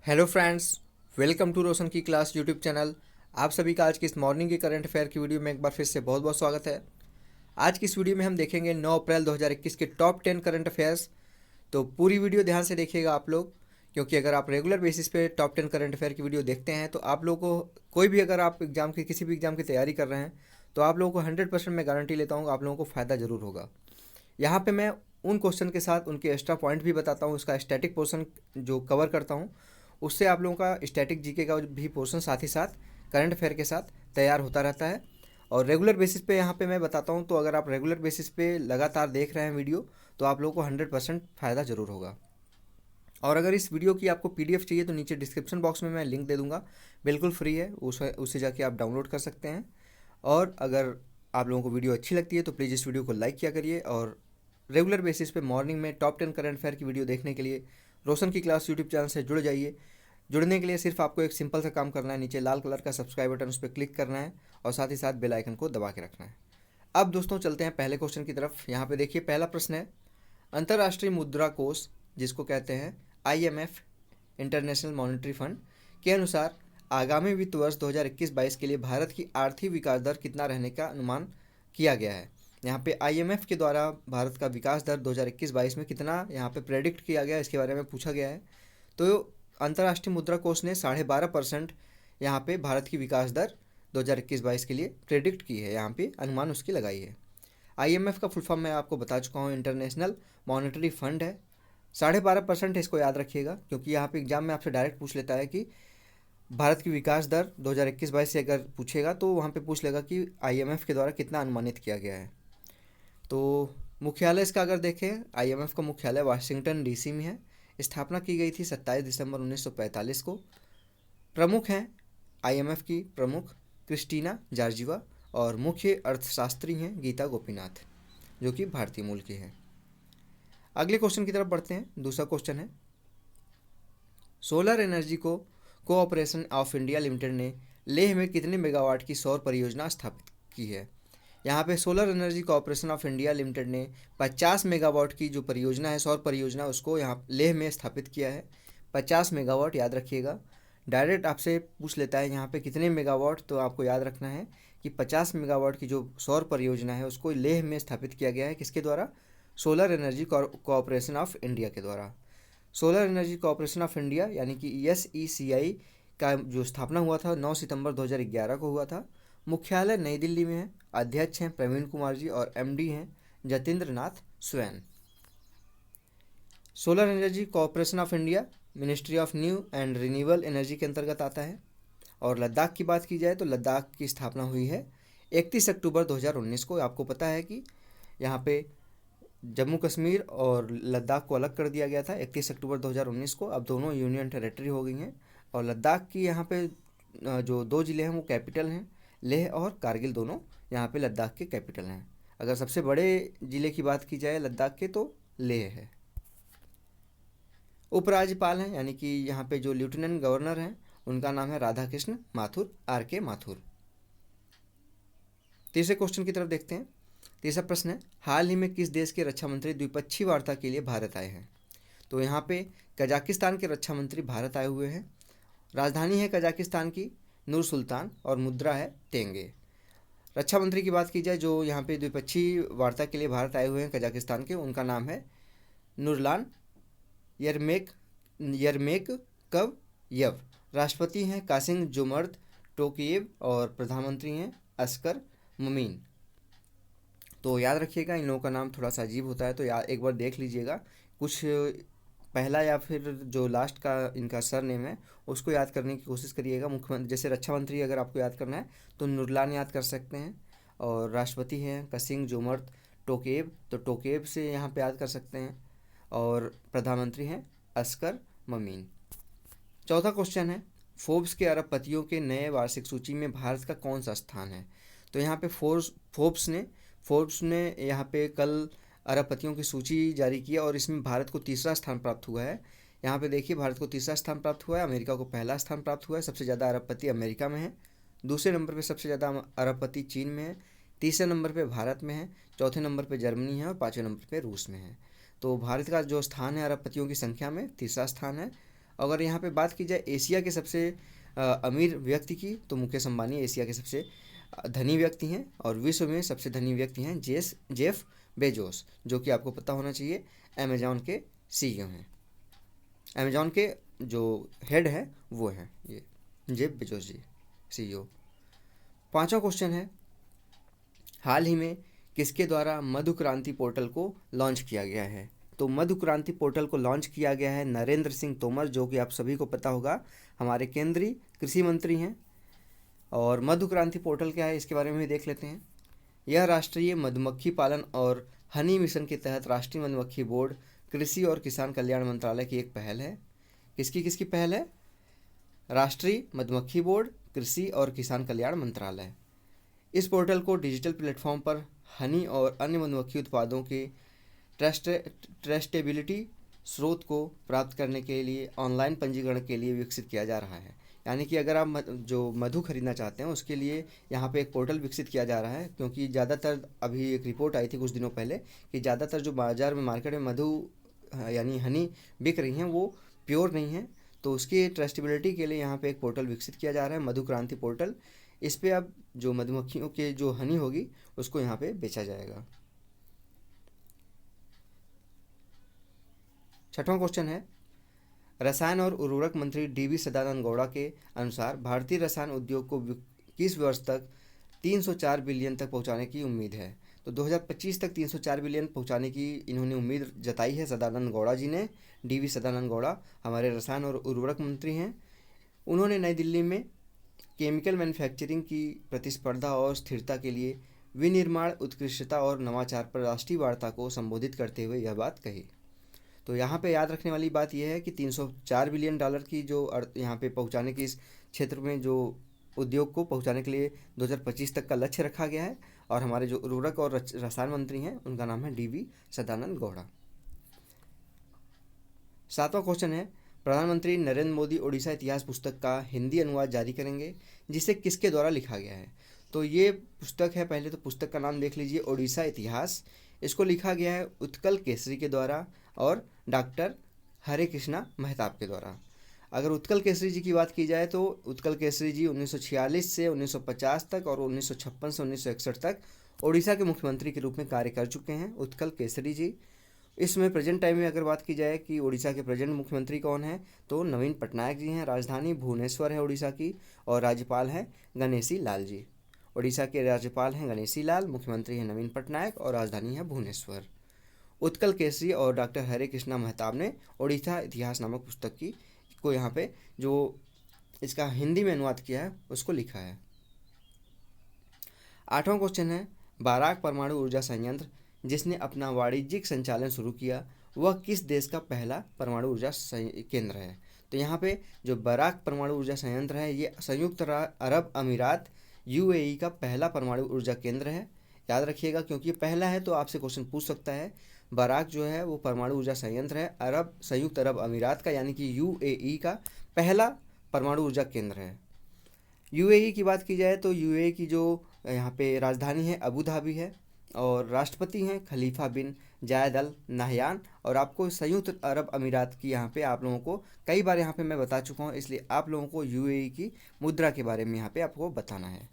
Hello friends, welcome to रोशन की class YouTube channel. आप सभी का आज की इस मॉर्निंग की करंट अफेयर की वीडियो में एक बार फिर से बहुत बहुत स्वागत है। आज की इस वीडियो में हम देखेंगे 9 अप्रैल 2021 के टॉप 10 करंट अफेयर्स। तो पूरी वीडियो ध्यान से देखिएगा आप लोग, क्योंकि अगर आप रेगुलर बेसिस पे टॉप 10 करंट अफेयर की वीडियो देखते हैं तो आप लोगों को कोई भी, अगर आप एग्जाम की किसी भी एग्जाम की तैयारी कर रहे हैं तो आप लोगों को 100% मैं गारंटी लेता हूँ आप लोगों को फ़ायदा ज़रूर होगा। यहाँ पे मैं उन क्वेश्चन के साथ उनके एक्स्ट्रा पॉइंट भी बताता हूँ, उसका स्टैटिक पोर्शन जो कवर करता हूँ, उससे आप लोगों का स्टैटिक जीके का भी पोर्शन साथ ही साथ करंट अफेयर के साथ तैयार होता रहता है। और रेगुलर बेसिस पे यहाँ पे मैं बताता हूँ, तो अगर आप रेगुलर बेसिस पे लगातार देख रहे हैं वीडियो तो आप लोगों को 100% फ़ायदा ज़रूर होगा। और अगर इस वीडियो की आपको पीडीएफ चाहिए तो नीचे डिस्क्रिप्शन बॉक्स में मैं लिंक दे दूँगा, बिल्कुल फ्री है, उससे जाके आप डाउनलोड कर सकते हैं। और अगर आप लोगों को वीडियो अच्छी लगती है तो प्लीज़ इस वीडियो को लाइक किया करिए। और रेगुलर बेसिस पे मॉर्निंग में टॉप 10 करंट अफेयर की वीडियो देखने के लिए रोशन की क्लास यूट्यूब चैनल से जुड़ जाइए। जुड़ने के लिए सिर्फ आपको एक सिंपल सा काम करना है, नीचे लाल कलर का सब्सक्राइब बटन, उस पर क्लिक करना है और साथ ही साथ बेल आइकन को दबा के रखना है। अब दोस्तों चलते हैं पहले क्वेश्चन की तरफ। यहाँ पे देखिए पहला प्रश्न है, अंतर्राष्ट्रीय मुद्रा कोष जिसको कहते हैं आईएमएफ, इंटरनेशनल मॉनेटरी फंड के अनुसार आगामी वित्त वर्ष 2021-22 के लिए भारत की आर्थिक विकास दर कितना रहने का अनुमान किया गया है। यहाँ पे आईएमएफ के द्वारा भारत का विकास दर 2021-22 में कितना यहाँ पे प्रेडिक्ट किया गया है, इसके बारे में पूछा गया है। तो अंतर्राष्ट्रीय मुद्रा कोष ने 12.5% यहाँ पे भारत की विकास दर 2021-22 के लिए प्रेडिक्ट की है, यहाँ पे अनुमान उसकी लगाई है। आईएमएफ का फुल फॉर्म मैं आपको बता चुका हूँ, इंटरनेशनल मॉनेटरी फंड है। 12.5% इसको याद रखिएगा, क्योंकि यहाँ पे एग्जाम में आपसे डायरेक्ट पूछ लेता है कि भारत की विकास दर 2021-22 से अगर पूछेगा तो वहाँ पे पूछ लेगा कि आईएमएफ के द्वारा कितना अनुमानित किया गया है। तो मुख्यालय इसका अगर देखें, आईएमएफ का मुख्यालय वाशिंगटन डीसी में है। स्थापना की गई थी 27 दिसंबर 1945 को। प्रमुख हैं आईएमएफ की प्रमुख क्रिस्टीना जॉर्जिवा, और मुख्य अर्थशास्त्री हैं गीता गोपीनाथ, जो कि भारतीय मूल की है। अगले क्वेश्चन की तरफ बढ़ते हैं। दूसरा क्वेश्चन है, solar energy cooperation of India limited ने लेह में कितने मेगावाट की सौर परियोजना स्थापित की है। यहाँ पे solar energy corporation of India limited ने 50 मेगावाट की जो परियोजना है, सौर परियोजना, उसको यहाँ लेह में स्थापित किया है। 50 मेगावाट याद रखिएगा, डायरेक्ट आपसे पूछ लेता है यहाँ पे कितने मेगावाट, तो आपको याद रखना है कि 50 मेगावाट की जो सौर परियोजना है उसको लेह में स्थापित किया गया है। किसके द्वारा? Solar energy corporation of India के द्वारा। Solar energy corporation of India यानी कि SECI का जो स्थापना हुआ था 9 सितंबर 2011 को हुआ था। मुख्यालय नई दिल्ली में है। अध्यक्ष हैं प्रवीण कुमार जी और MD हैं Jatendra Nath Swain. Solar energy corporation of India ministry of new and renewable energy के अंतर्गत आता है। और लद्दाख की बात की जाए तो लद्दाख की स्थापना हुई है 31 अक्टूबर 2019 को। आपको पता है कि यहाँ पे जम्मू कश्मीर और लद्दाख को अलग कर दिया गया था 31 अक्टूबर 2019 को। अब दोनों यूनियन टेरिटरी हो गई हैं। और लद्दाख की यहाँ पे जो 2 ज़िले हैं वो कैपिटल हैं, लेह और कारगिल, दोनों यहाँ पे लद्दाख के कैपिटल हैं। अगर सबसे बड़े ज़िले की बात की जाए लद्दाख के तो लेह है। उपराज्यपाल हैं यानी कि यहाँ पे जो लेफ्टिनेंट गवर्नर हैं उनका नाम है राधा कृष्ण माथुर, RK माथुर। तीसरे क्वेश्चन की तरफ देखते हैं। तीसरा प्रश्न है, हाल ही में किस देश के रक्षा मंत्री द्विपक्षीय वार्ता के लिए भारत आए हैं। तो यहाँ पे कजाकिस्तान के रक्षा मंत्री भारत आए हुए हैं। राजधानी है कजाकिस्तान की नूर सुल्तान और मुद्रा है तेंगे। रक्षा मंत्री की बात की जाए जो यहाँ पे द्विपक्षीय वार्ता के लिए भारत आए हुए हैं कजाकिस्तान के, उनका नाम है नूरलान यरमेकव। राष्ट्रपति हैं कासिम जोमर्द टोकायेव और प्रधानमंत्री हैं अस्कर ममीन। तो याद रखिएगा, इन लोगों का नाम थोड़ा सा अजीब होता है, तो एक बार देख लीजिएगा। कुछ पहला या फिर जो लास्ट का इनका सर नेम है उसको याद करने की कोशिश करिएगा। मुख्यमंत्री जैसे रक्षा मंत्री अगर आपको याद करना है तो नूरलान याद कर सकते हैं, और राष्ट्रपति हैं कासिम जोमर्द टोकायेव, तो टोकायेव से यहाँ पे याद कर सकते हैं, और प्रधानमंत्री हैं अस्कर ममीन। चौथा क्वेश्चन है, फोर्ब्स के अरबपतियों के नए वार्षिक सूची में भारत का कौन सा स्थान है। तो यहाँ पे फोर्ब्स ने यहाँ पे कल अरबपतियों की सूची जारी किया और इसमें भारत को तीसरा स्थान प्राप्त हुआ है। यहाँ पे देखिए भारत को तीसरा स्थान प्राप्त हुआ है, अमेरिका को पहला स्थान प्राप्त हुआ है। सबसे ज़्यादा अरबपति अमेरिका में है, दूसरे नंबर पे सबसे ज़्यादा अरबपति चीन में है, तीसरे नंबर पे भारत में है, चौथे नंबर पे जर्मनी है और पाँचवें नंबर पे रूस में है। तो भारत का जो स्थान है अरबपतियों की संख्या में तीसरा स्थान है। अगर यहाँ पे बात की जाए एशिया के सबसे अमीर व्यक्ति की, तो मुकेश अंबानी एशिया के सबसे धनी व्यक्ति हैं, और विश्व में सबसे धनी व्यक्ति हैं जेफ बेजोस, जो कि आपको पता होना चाहिए अमेजॉन के सीईओ हैं। अमेजॉन के जो हेड है वो हैं ये जेफ बेजोस जी, सीईओ। पांचवा क्वेश्चन है, हाल ही में किसके द्वारा मधु क्रांति पोर्टल को लॉन्च किया गया है? तो मधु क्रांति पोर्टल को लॉन्च किया गया है नरेंद्र सिंह तोमर, जो कि आप सभी को पता होगा हमारे केंद्रीय कृषि मंत्री हैं। और मधु क्रांति पोर्टल क्या है इसके बारे में भी देख लेते हैं। यह राष्ट्रीय मधुमक्खी पालन और हनी मिशन के तहत राष्ट्रीय मधुमक्खी बोर्ड, कृषि और किसान कल्याण मंत्रालय की एक पहल है। किसकी पहल है? राष्ट्रीय मधुमक्खी बोर्ड, कृषि और किसान कल्याण मंत्रालय। इस पोर्टल को डिजिटल प्लेटफॉर्म पर हनी और अन्य मधुमक्खी उत्पादों के ट्रस्टेबिलिटी स्रोत को प्राप्त करने के लिए ऑनलाइन पंजीकरण के लिए विकसित किया जा रहा है। यानी कि अगर आप जो मधु खरीदना चाहते हैं उसके लिए यहाँ पे एक पोर्टल विकसित किया जा रहा है, क्योंकि ज़्यादातर अभी एक रिपोर्ट आई थी कुछ दिनों पहले कि ज़्यादातर जो बाज़ार में मार्केट में मधु यानी हनी बिक रही हैं वो प्योर नहीं है। तो उसकी ट्रस्टेबिलिटी के लिए यहाँ पे एक पोर्टल विकसित किया जा रहा है, मधु क्रांति पोर्टल। इस पे अब जो मधुमक्खियों के जो हनी होगी उसको यहाँ पे बेचा जाएगा। छठवां क्वेश्चन है, रसायन और उर्वरक मंत्री डीवी सदानंद गौड़ा के अनुसार भारतीय रसायन उद्योग को 21 वर्ष तक 304 बिलियन तक पहुंचाने की उम्मीद है। तो 2025 तक 304 बिलियन पहुंचाने की इन्होंने उम्मीद जताई है सदानंद गौड़ा जी ने। डीवी सदानंद गौड़ा हमारे रसायन और उर्वरक मंत्री हैं। उन्होंने नई दिल्ली में केमिकल मैन्युफैक्चरिंग की प्रतिस्पर्धा और स्थिरता के लिए विनिर्माण उत्कृष्टता और नवाचार पर राष्ट्रीय वार्ता को संबोधित करते हुए यह बात कही। तो यहाँ पे याद रखने वाली बात यह है कि 304 बिलियन डॉलर की जो यहाँ पे पहुँचाने की इस क्षेत्र में जो उद्योग को पहुँचाने के लिए 2025 तक का लक्ष्य रखा गया है। और हमारे जो उर्वरक और रसायन मंत्री हैं उनका नाम है डीवी सदानंद गौड़ा। सातवां क्वेश्चन है, प्रधानमंत्री नरेंद्र मोदी ओडिशा इतिहास पुस्तक का हिंदी अनुवाद जारी करेंगे, जिसे किसके द्वारा लिखा गया है? तो ये पुस्तक है, पहले तो पुस्तक का नाम देख लीजिए, ओडिशा इतिहास। इसको लिखा गया है उत्कल केसरी के द्वारा और डॉक्टर हरे कृष्णा मेहताब के द्वारा। अगर उत्कल केसरी जी की बात की जाए तो उत्कल केसरी जी 1946 से 1950 तक और 1956 से 1961 तक ओडिशा के मुख्यमंत्री के रूप में कार्य कर चुके हैं उत्कल केसरी जी। इसमें प्रेजेंट टाइम में अगर बात की जाए कि ओडिशा के प्रेजेंट मुख्यमंत्री कौन है, तो नवीन पटनायक जी हैं। राजधानी भुवनेश्वर है ओडिशा की, और राज्यपाल हैं गणेशी लाल जी। ओडिशा के राज्यपाल हैं गणेशी लाल, मुख्यमंत्री हैं नवीन पटनायक, और राजधानी है भुवनेश्वर। उत्कल केसरी और डॉक्टर हरे कृष्णा मेहताब ने ओडिशा इतिहास नामक पुस्तक की को यहाँ पे जो इसका हिंदी में अनुवाद किया है उसको लिखा है। आठवां क्वेश्चन है, बाराक परमाणु ऊर्जा संयंत्र जिसने अपना वाणिज्यिक संचालन शुरू किया वह किस देश का पहला परमाणु ऊर्जा केंद्र है? तो यहाँ पे जो बाराक परमाणु ऊर्जा संयंत्र है ये संयुक्त अरब अमीरात यूएई का पहला परमाणु ऊर्जा केंद्र है। याद रखिएगा क्योंकि पहला है तो आपसे क्वेश्चन पूछ सकता है। बाराक जो है वो परमाणु ऊर्जा संयंत्र है संयुक्त अरब अमीरात का यानी कि यूएई का पहला परमाणु ऊर्जा केंद्र है। यूएई की बात की जाए तो यूएई की जो यहाँ पे राजधानी है अबू धाबी है, और राष्ट्रपति हैं खलीफा बिन जायद अल नाहयान। और आपको संयुक्त अरब अमीरात की यहाँ पे आप लोगों को कई बार यहाँ पे मैं बता चुका हूँ, इसलिए आप लोगों को यूएई की मुद्रा के बारे में यहाँ पे आपको बताना है।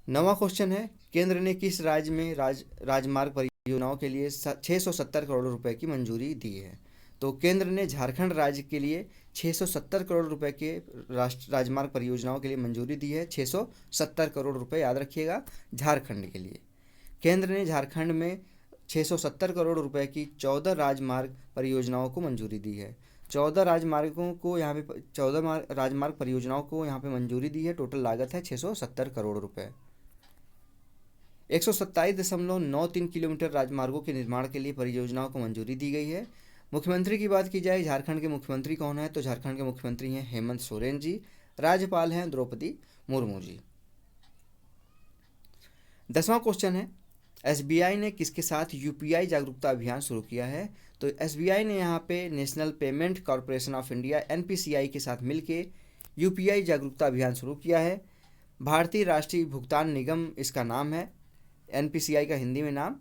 नवा क्वेश्चन है, केंद्र ने किस राज्य में राजमार्ग परियोजनाओं के लिए 670 करोड़ रुपए की मंजूरी दी है? तो केंद्र ने झारखंड राज्य के लिए 670 करोड़ रुपए के राजमार्ग परियोजनाओं के लिए मंजूरी दी है। 670 करोड़ रुपए याद रखिएगा, झारखंड के लिए। केंद्र ने झारखंड में 670 करोड़ रुपए की 14 राजमार्ग परियोजनाओं को मंजूरी दी है। 14 राजमार्गों को यहाँ पे 14 राजमार्ग परियोजनाओं को यहाँ पे मंजूरी दी है। टोटल लागत है 670 करोड़ रुपए। 127.93 किलोमीटर राजमार्गों के निर्माण के लिए परियोजनाओं को मंजूरी दी गई है। मुख्यमंत्री की बात की जाए, झारखंड के मुख्यमंत्री कौन है? तो झारखंड के मुख्यमंत्री हैं हेमंत सोरेन जी। राज्यपाल हैं द्रौपदी मुर्मू जी। 10वां क्वेश्चन है, एसबीआई ने किसके साथ यूपीआई जागरूकता अभियान शुरू किया है? तो एसबीआई ने यहाँ पे national payment corporation of India NPCI के साथ मिलके यूपीआई जागरूकता अभियान शुरू किया है। भारतीय राष्ट्रीय भुगतान निगम इसका नाम है। एनपीसीआई का हिंदी में नाम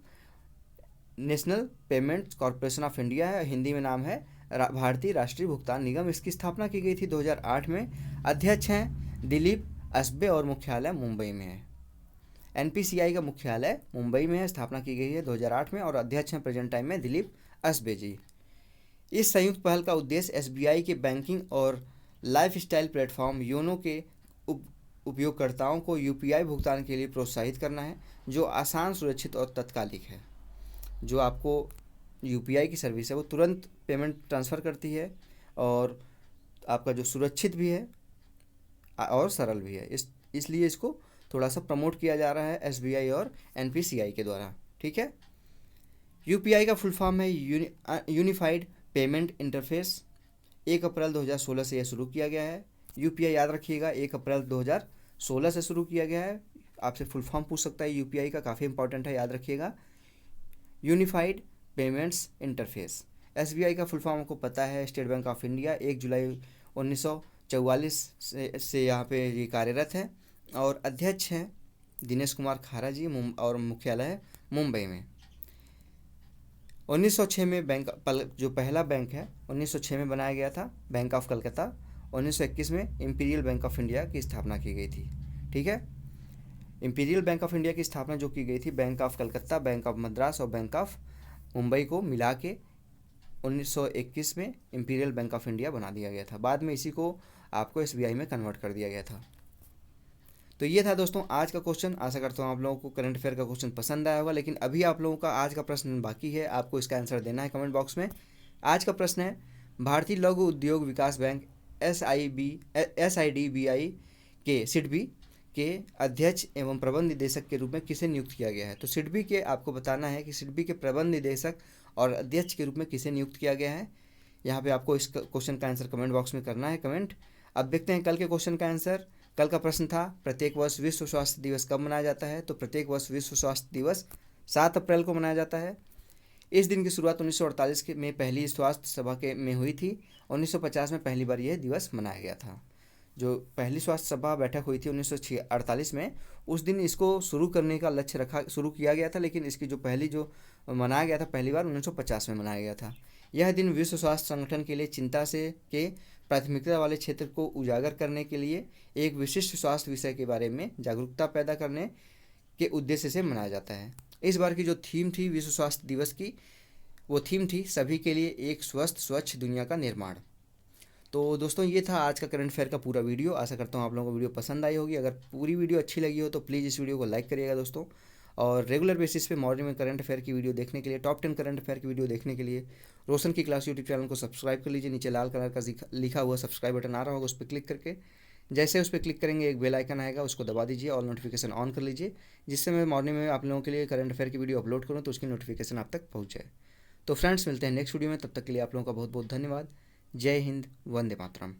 national payment corporation of India है, हिंदी में नाम है भारतीय राष्ट्रीय भुगतान निगम, इसकी स्थापना की गई थी 2008 में। अध्यक्ष हैं दिलीप असबे और मुख्यालय मुंबई में है। एनपीसीआई का मुख्यालय मुंबई में है, स्थापना की गई है 2008 में और अध्यक्ष हैं प्रेजेंट टाइम में दिलीप असबे जी। इस संयुक्त पहल का उद्देश्य एसबीआई के बैंकिंग और लाइफस्टाइल प्लेटफॉर्म योनो के उपयोगकर्ताओं को यूपीआई भुगतान के लिए प्रोत्साहित करना है, जो आसान, सुरक्षित और तत्कालिक है। जो आपको यूपीआई की सर्विस है वो तुरंत पेमेंट ट्रांसफ़र करती है और आपका जो सुरक्षित भी है और सरल भी है। इसलिए इसको थोड़ा सा प्रमोट किया जा रहा है एसबीआई और एनपीसीआई के द्वारा। ठीक है। यूपीआई का फुल फॉर्म है यूनिफाइड पेमेंट इंटरफेस। 1 अप्रैल 2016 से यह शुरू किया गया है। यूपीआई याद रखिएगा 1 अप्रैल 2016 से शुरू किया गया है। आपसे फुल फॉर्म पूछ सकता है यूपीआई का, काफ़ी इंपॉर्टेंट है, याद रखिएगा। Unified payments interface. एसबीआई का फुल फॉर्म आपको पता है, स्टेट बैंक ऑफ इंडिया। 1 जुलाई 1944 से यहाँ पे ये कार्यरत है और अध्यक्ष हैं दिनेश कुमार खारा जी और मुख्यालय है मुंबई में। 1906 में बैंक जो पहला बैंक है 1906 में बनाया गया था, बैंक ऑफ कलकत्ता। 1921 में इंपीरियल बैंक ऑफ इंडिया की स्थापना की गई थी। ठीक है। इंपीरियल बैंक ऑफ इंडिया की स्थापना जो की गई थी, bank of Calcutta, bank of Madras और बैंक ऑफ मुंबई को मिला के 1921 में इंपीरियल बैंक ऑफ इंडिया बना दिया गया था। बाद में इसी को आपको एसबीआई में कन्वर्ट कर दिया गया था। तो ये था दोस्तों आज का क्वेश्चन। आशा करता हूँ आप लोगों को करंट अफेयर का क्वेश्चन पसंद आया होगा, लेकिन अभी आप लोगों का आज का प्रश्न बाकी है, आपको इसका आंसर देना है कमेंट बॉक्स में। आज का प्रश्न है, भारतीय लघु उद्योग विकास बैंक SIDBI के सिडबी के अध्यक्ष एवं प्रबंध निदेशक के रूप में किसे नियुक्त किया गया है। तो सिडबी के आपको बताना है कि सिडबी के प्रबंध निदेशक और अध्यक्ष के रूप में किसे नियुक्त किया गया है। यहाँ पे आपको इस क्वेश्चन का आंसर कमेंट बॉक्स में करना है कमेंट। अब देखते हैं कल के क्वेश्चन का आंसर। कल का प्रश्न था, प्रत्येक वर्ष विश्व स्वास्थ्य दिवस कब मनाया जाता है। तो प्रत्येक वर्ष विश्व स्वास्थ्य दिवस 7 अप्रैल को मनाया जाता है। इस दिन की शुरुआत 1948 में पहली स्वास्थ्य सभा में हुई थी। 1950 में पहली बार यह दिवस मनाया गया था। जो पहली स्वास्थ्य सभा बैठक हुई थी 1948 में, उस दिन इसको शुरू करने का लक्ष्य शुरू किया गया था, लेकिन इसकी जो मनाया गया था पहली बार 1950 में मनाया गया था। यह दिन विश्व स्वास्थ्य संगठन के लिए चिंता के प्राथमिकता वाले क्षेत्र को उजागर करने के लिए एक विशिष्ट स्वास्थ्य विषय के बारे में जागरूकता पैदा करने के उद्देश्य से मनाया जाता है। इस बार की जो थीम थी विश्व स्वास्थ्य दिवस की, वो थीम थी सभी के लिए एक स्वस्थ स्वच्छ दुनिया का निर्माण। तो दोस्तों ये था आज का करंट अफेयर का पूरा वीडियो। आशा करता हूँ आप लोगों को वीडियो पसंद आई होगी। अगर पूरी वीडियो अच्छी लगी हो तो प्लीज़ इस वीडियो को लाइक करिएगा दोस्तों। और रेगुलर बेसिस पे मॉर्निंग में करंट अफेयर की वीडियो देखने के लिए, टॉप 10 करंट अफेयर की वीडियो देखने के लिए रोशन की क्लास यूट्यूब चैनल को सब्सक्राइब कर लीजिए। नीचे लाल कलर का लिखा हुआ सब्सक्राइब बटन आ रहा होगा, उस पर क्लिक करके जैसे उस पर क्लिक करेंगे एक बेल आइकन आएगा, उसको दबा दीजिए और नोटिफिकेशन ऑन कर लीजिए, जिससे मैं मॉर्निंग में आप लोगों के लिए करंट अफेयर की वीडियो अपलोड करूँ तो उसकी नोटिफिकेशन आप तक पहुँच जाए। तो फ्रेंड्स मिलते हैं नेक्स्ट वीडियो में, तब तक के लिए आप लोगों का बहुत बहुत धन्यवाद। जय हिंद, वंदे मातरम।